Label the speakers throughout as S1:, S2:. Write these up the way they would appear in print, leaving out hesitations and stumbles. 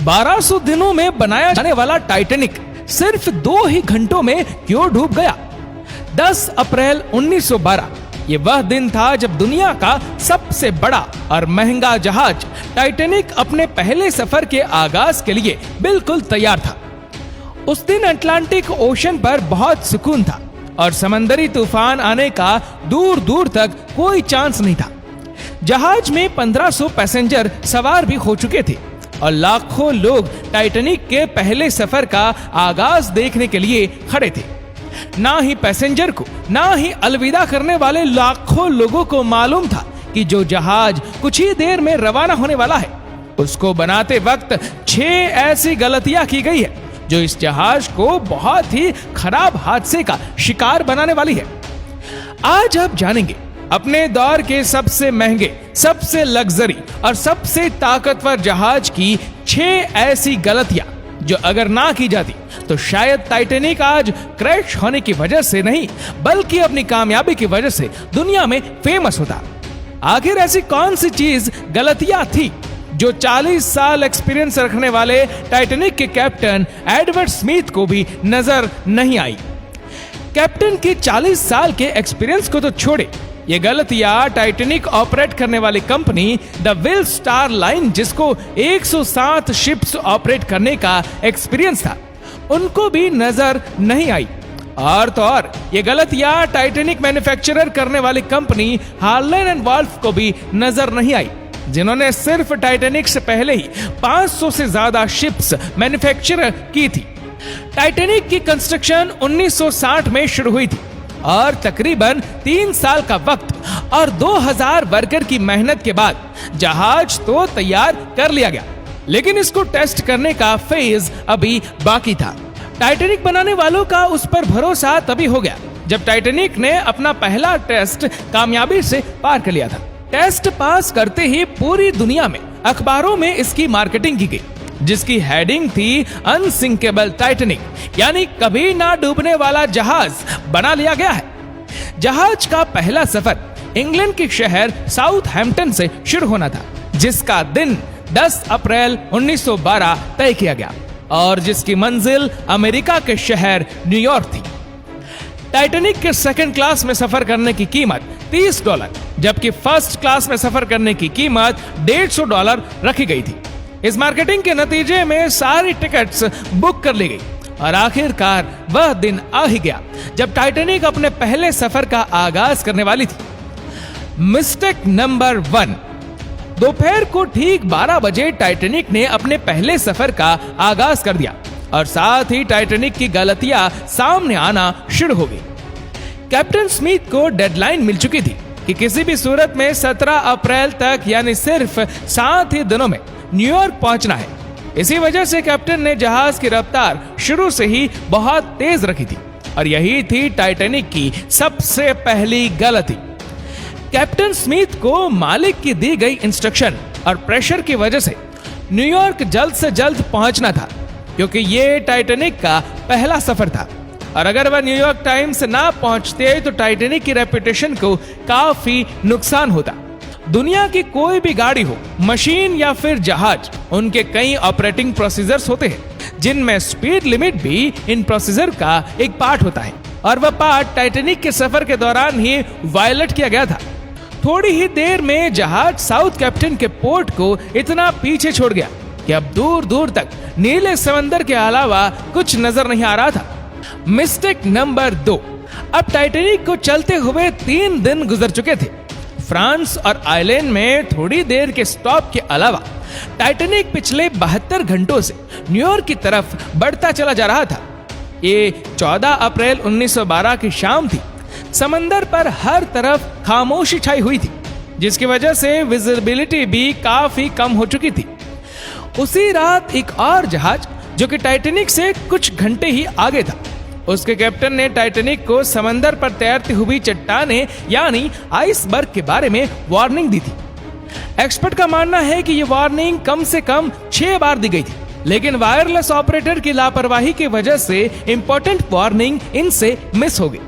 S1: 1200 दिनों में बनाया जाने वाला टाइटैनिक सिर्फ 2 ही घंटों में क्यों डूब गया? 10 अप्रैल 1912 ये वह दिन था जब दुनिया का सबसे बड़ा और महंगा जहाज टाइटैनिक अपने पहले सफर के आगाज के लिए बिल्कुल तैयार था। उस दिन अटलांटिक ओशन पर बहुत सुकून था और समंदरी तूफान आने का दूर दूर तक कोई चांस नहीं था। जहाज में 1500 पैसेंजर सवार भी हो चुके थे और लाखों लोग टाइटैनिक के पहले सफर का आगाज देखने के लिए खड़े थे। ना ही पैसेंजर को ना ही अलविदा करने वाले लाखों लोगों को मालूम था कि जो जहाज कुछ ही देर में रवाना होने वाला है, उसको बनाते वक्त 6 ऐसी गलतियां की गई है जो इस जहाज को बहुत ही खराब हादसे का शिकार बनाने वाली है। आज आप जानेंगे अपने दौर के सबसे महंगे, सबसे लग्जरी और सबसे ताकतवर जहाज की 6 ऐसी गलतियां जो अगर ना की जाती तो शायद टाइटैनिक आज क्रैश होने की वजह से नहीं बल्कि अपनी कामयाबी की वजह से दुनिया में फेमस होता। आखिर ऐसी कौन सी चीज गलतियां थी जो 40 साल एक्सपीरियंस रखने वाले टाइटैनिक के कैप्टन एडवर्ड स्मिथ को भी नजर नहीं आई? कैप्टन के 40 साल के एक्सपीरियंस को तो छोड़े, ये गलतियां टाइटैनिक ऑपरेट करने वाली company the will star line, जिसको 107 शिप्स ऑपरेट करने का एक्सपीरियंस था, उनको भी नजर नहीं आई। और तो और ये गलतियां टाइटैनिक मैन्युफैक्चरर करने वाली कंपनी हार्लेन एंड वॉल्फ को भी नजर नहीं आई, जिन्होंने सिर्फ टाइटैनिक से पहले ही 500 से ज्यादा शिप्स मैन्युफैक्चर की थी। टाइटैनिक की कंस्ट्रक्शन 1960 में शुरू हुई थी और तकरीबन 3 साल का वक्त और 2000 वर्कर की मेहनत के बाद जहाज तो तैयार कर लिया गया, लेकिन इसको टेस्ट करने का फेज अभी बाकी था। टाइटैनिक बनाने वालों का उस पर भरोसा तभी हो गया जब टाइटैनिक ने अपना पहला टेस्ट कामयाबी से पार कर लिया था। टेस्ट पास करते ही पूरी दुनिया में अखबारों में इसकी मार्केटिंग की गई, जिसकी हेडिंग थी अनसिंकेबल टाइटैनिक, यानी कभी ना डूबने वाला जहाज बना लिया गया है। जहाज का पहला सफर इंग्लैंड के शहर साउथहैम्पटन से शुरू होना था, जिसका दिन 10 अप्रैल 1912 तय किया गया और जिसकी मंजिल अमेरिका के शहर न्यूयॉर्क थी। टाइटैनिक के सेकंड क्लास में सफर करने की कीमत $30, जबकि फर्स्ट क्लास में सफर करने की कीमत $150 रखी गई थी। इस मार्केटिंग के नतीजे में सारी टिकट्स बुक कर ली गई और आखिरकार वह दिन आ ही गया जब टाइटैनिक अपने पहले सफर का आगाज करने वाली थी। Mistake number 1। दोपहर को ठीक 12 बजे टाइटैनिक ने अपने पहले सफर का आगाज कर दिया और साथ ही टाइटैनिक की गलतियां सामने आना शुरू हो गई। कैप्टन स्मिथ को डेडलाइन मिल चुकी थी कि किसी भी सूरत में 17 अप्रैल तक, यानी सिर्फ 7 ही दिनों में न्यूयॉर्क पहुंचना है। इसी वजह से कैप्टन ने जहाज की रफ्तार शुरू से ही बहुत तेज रखी थी और यही थी टाइटैनिक की सबसे पहली गलती। कैप्टन स्मिथ को मालिक की दी गई इंस्ट्रक्शन और प्रेशर की वजह से न्यूयॉर्क जल्द से जल्द पहुंचना था, क्योंकि ये टाइटैनिक का पहला सफर था और अगर वह न्यूयॉर्क टाइम से ना पहुंचते तो टाइटैनिक की रेपुटेशन को काफी नुकसान होता। दुनिया की कोई भी गाड़ी हो, मशीन या फिर जहाज, उनके कई ऑपरेटिंग प्रोसीजर्स होते हैं जिनमें स्पीड लिमिट भी इन प्रोसीजर का एक पार्ट होता है और वह पार्ट टाइटैनिक के सफर के दौरान ही वायलेट किया गया था। थोड़ी ही देर में जहाज साउथहैम्पटन के पोर्ट को इतना पीछे छोड़ गया कि अब दूर दूर तक नीले समंदर के अलावा कुछ नजर नहीं आ रहा था। Mistake number 2। अब टाइटैनिक को चलते हुए 3 दिन गुजर चुके थे। फ्रांस और आयरलैंड में थोड़ी देर के स्टॉप के अलावा टाइटैनिक पिछले 72 घंटों से न्यूयॉर्क की तरफ बढ़ता चला जा रहा था। ये 14 अप्रैल 1912 की शाम थी। समंदर पर हर तरफ खामोशी छाई हुई थी, जिसकी वजह से विजिबिलिटी भी काफी कम हो चुकी थी। उसी रात एक और जहाज जो कि टाइटैनिक से कुछ घंटे ही आगे था, उसके कैप्टन ने टाइटैनिक को समंदर पर तैरती हुई चट्टानें यानी आइसबर्ग के बारे में वार्निंग दी थी। एक्सपर्ट का मानना है कि यह वार्निंग कम से कम 6 बार दी गई थी, लेकिन वायरलेस ऑपरेटर की लापरवाही की वजह से इंपॉर्टेंट वार्निंग इनसे मिस हो गई।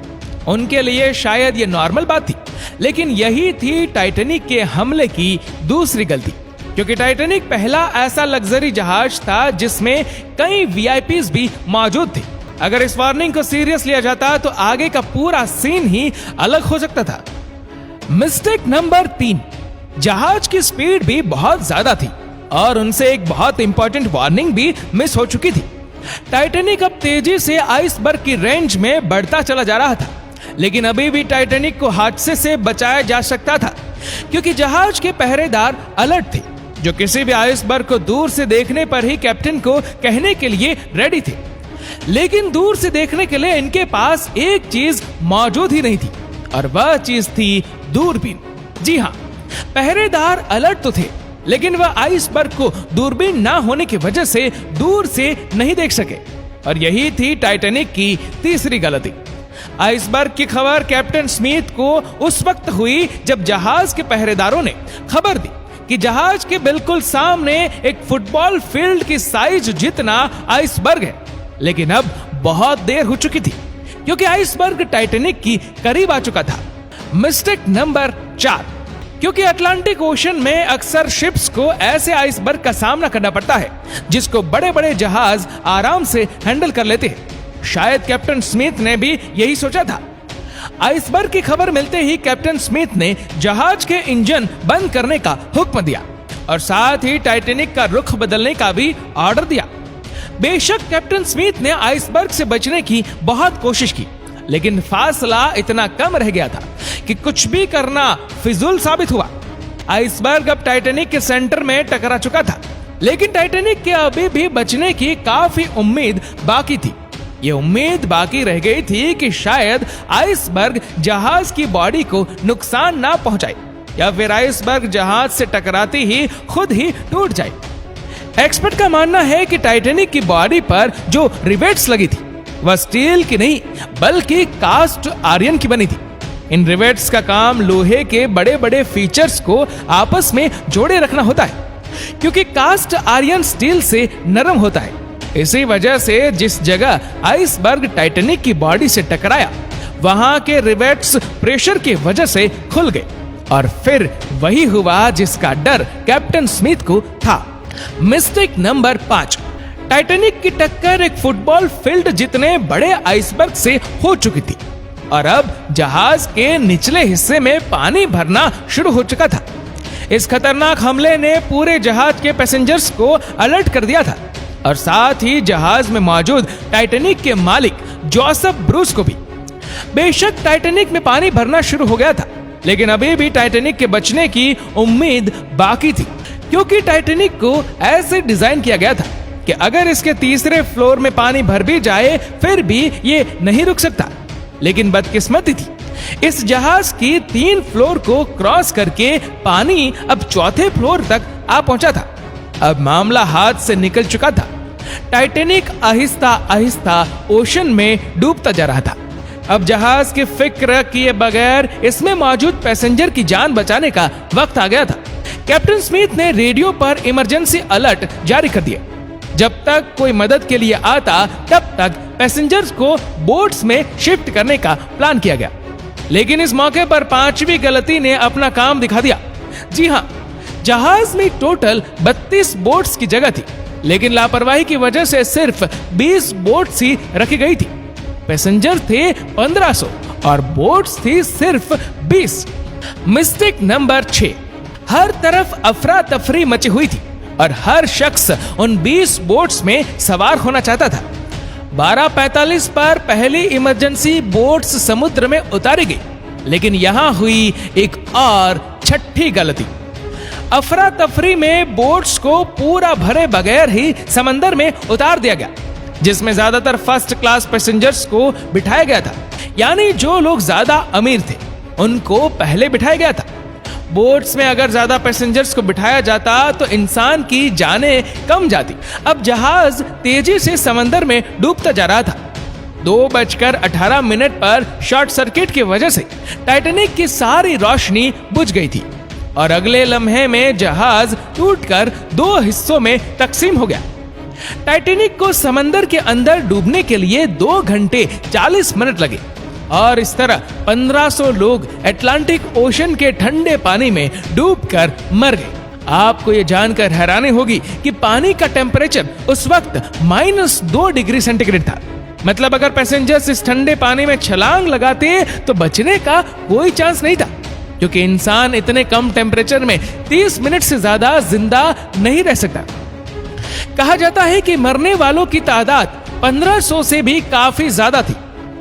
S1: उनके लिए शायद ये नॉर्मल बात थी, लेकिन यही थी टाइटैनिक के हमले की दूसरी गलती। क्योंकि टाइटैनिक पहला ऐसा लग्जरी जहाज था जिसमें कई वीआईपीज भी मौजूद थे। अगर इस वार्निंग को सीरियस लिया जाता तो आगे का पूरा सीन ही अलग हो सकता था। मिस्टेक नंबर 3, जहाज की स्पीड भी बहुत ज्यादा थी और उनसे एक बहुत इंपॉर्टेंट वार्निंग भी मिस हो चुकी थी। टाइटैनिक अब तेजी से आइसबर्ग की रेंज में बढ़ता चला जा रहा था, लेकिन अभी भी टाइटैनिक को हादसे से बचाया जा सकता था, क्योंकि जहाज के पहरेदार अलर्ट थे, जो किसी भी आइसबर्ग को दूर से देखने पर ही कैप्टन को कहने के लिए रेडी थे। लेकिन दूर से देखने के लिए इनके पास एक चीज मौजूद ही नहीं थी, और वह चीज थी दूरबीन। जी हाँ, पहरेदार अलर्ट तो थे, लेकिन वह आइसबर्ग को दूरबीन ना होने की वजह से दूर से नहीं देख सके, और यही थी टाइटैनिक की तीसरी गलती। आइसबर्ग की खबर कैप्टन स्मिथ को उस वक्त हुई जब जहाज के पहरेदारों ने खबर दी कि जहाज के बिल्कुल सामने एक फुटबॉल फील्ड की साइज जितना आइसबर्ग है। लेकिन अब बहुत देर हो चुकी थी, क्योंकि आइसबर्ग टाइटैनिक की करीब आ चुका था। मिस्टेक नंबर 4, क्योंकि अटलांटिक ओशन में अक्सर शिप्स को ऐसे आइसबर्ग का सामना करना पड़ता है जिसको बड़े बड़े जहाज आराम से हैंडल कर लेते हैं। शायद कैप्टन स्मिथ ने भी यही सोचा था। आइसबर्ग की खबर मिलते ही कैप्टन स्मिथ ने जहाज के इंजन बंद करने का हुक्म दिया और साथ ही टाइटैनिक का रुख बदलने का भी ऑर्डर दिया। बेशक कैप्टन स्मिथ ने आइसबर्ग से बचने की बहुत कोशिश की, लेकिन फासला इतना कम रह गया था कि कुछ भी करना फिजूल साबित हुआ। आइसबर्ग अब टाइटैनिक के सेंटर में टकरा चुका था, लेकिन टाइटैनिक के अभी भी बचने की काफी उम्मीद बाकी थी। ये उम्मीद बाकी रह गई थी कि शायद आइसबर्ग जहाज की बॉडी को नुकसान ना पहुंचाए, या फिर आइसबर्ग जहाज से टकराती ही खुद ही टूट जाए। एक्सपर्ट का मानना है कि टाइटैनिक की बॉडी पर जो रिवेट्स लगी थी वह स्टील की नहीं बल्कि कास्ट आयरन की बनी थी। इन रिवेट्स का काम लोहे के बड़े बड़े फीचर्स को आपस में जोड़े रखना होता है, क्योंकि कास्ट आयरन स्टील से नरम होता है। इसी वजह से जिस जगह आइसबर्ग टाइटैनिक की बॉडी से टकराया वहां के रिवेट्स प्रेशर की वजह से खुल गए, और फिर वही हुआ जिसका डर कैप्टन स्मिथ को था। मिस्टेक नंबर 5, टाइटैनिक की टक्कर एक फुटबॉल फील्ड जितने बड़े आइसबर्ग से हो चुकी थी, और अब जहाज के निचले हिस्से में पानी भरना शुरू हो चुका था। इस खतरनाक हमले ने पूरे जहाज के पैसेंजर्स को अलर्ट कर दिया था, और साथ ही जहाज में मौजूद टाइटैनिक के मालिक जोसेफ ब्रूस को भी। बेशक टाइटैनिक में पानी भरना शुरू हो गया था, लेकिन अभी भी टाइटैनिक के बचने की उम्मीद बाकी थी, क्योंकि टाइटैनिक को ऐसे डिजाइन किया गया था कि अगर इसके तीसरे फ्लोर में पानी भर भी जाए फिर भी ये नहीं रुक सकता। लेकिन बदकिस्मती थी, इस जहाज की 3 फ्लोर को क्रॉस करके पानी अब चौथे फ्लोर तक आ पहुंचा था। अब मामला हाथ से निकल चुका था। टाइटैनिक आहिस्ता आहिस्ता ओशन में डूबता जा रहा था। अब जहाज की फिक्र किए बगैर इसमें मौजूद पैसेंजर की जान बचाने का वक्त आ गया था। कैप्टन स्मिथ ने रेडियो पर इमरजेंसी अलर्ट जारी कर दिया। जब तक कोई मदद के लिए आता तब तक पैसेंजर्स को बोट्स में शिफ्ट करने का प्लान किया गया। लेकिन इस मौके पर 5वीं गलती ने अपना काम दिखा दिया। जी हाँ, जहाज में टोटल 32 बोट्स की जगह थी, लेकिन लापरवाही की वजह से सिर्फ 20 बोट्स ही रखी गई थी। पैसेंजर थे 1500 और बोट्स थी सिर्फ 20। मिस्टेक नंबर 6, हर तरफ अफरा तफरी मची हुई थी और हर शख्स उन 20 बोट्स में सवार होना चाहता था। 12:45 पर पहली इमरजेंसी बोट्स समुद्र में उतारी गई, लेकिन यहां हुई एक और छठी गलती। अफरा तफरी में बोट्स को पूरा भरे बगैर ही समंदर में उतार दिया गया, जिसमें ज्यादातर फर्स्ट क्लास पैसेंजर्स को बिठाया गया था, यानी जो लोग ज्यादा अमीर थे उनको पहले बिठाया गया था। बोट्स में अगर ज्यादा पैसेंजर्स को बिठाया जाता तो इंसान की जानें कम जाती। अब जहाज तेजी से समंदर में डूबता जा रहा था। 2:18 पर शॉर्ट सर्किट की वजह से टाइटैनिक की सारी रोशनी बुझ गई थी और अगले लम्हे में जहाज टूटकर 2 हिस्सों में तकसीम हो गया। टाइटैनिक को समंदर के अंदर डूबने के लिए 2 घंटे 40 मिनट लगे और इस तरह 1500 लोग अटलांटिक ओशन के ठंडे पानी में डूबकर मर गए। आपको ये जानकर हैरानी होगी कि पानी का टेम्परेचर उस वक्त -2 डिग्री सेंटीग्रेड था। मतलब अगर पैसेंजर्स इस ठंडे पानी में छलांग लगाते तो बचने का कोई चांस नहीं था, क्योंकि इंसान इतने कम टेम्परेचर में 30 मिनट से ज्यादा जिंदा नहीं रह सकता। कहा जाता है कि मरने वालों की तादाद 1500 से भी काफी ज्यादा थी,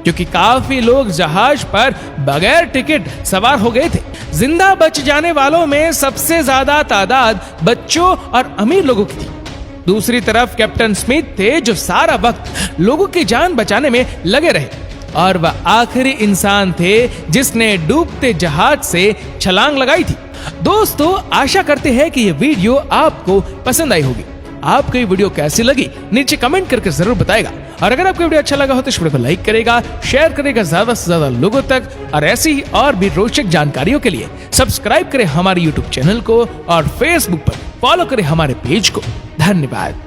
S1: क्योंकि काफी लोग जहाज पर बगैर टिकट सवार हो गए थे। जिंदा बच जाने वालों में सबसे ज्यादा तादाद बच्चों और अमीर लोगों की थी। दूसरी तरफ कैप्टन स्मिथ थे, जो सारा वक्त लोगों की जान बचाने में लगे रहे, और वह आखिरी इंसान थे जिसने डूबते जहाज से छलांग लगाई थी। दोस्तों, आशा करते हैं कि यह वीडियो आपको पसंद आई होगी। आपको ये वीडियो कैसी लगी नीचे कमेंट करके जरूर बताएगा, और अगर आपको वीडियो अच्छा लगा हो तो इस वीडियो को लाइक करेगा, शेयर करेगा ज्यादा से ज्यादा लोगों तक, और ऐसी ही और भी रोचक जानकारियों के लिए सब्सक्राइब करें हमारे YouTube चैनल को और Facebook पर फॉलो करें हमारे पेज को। धन्यवाद।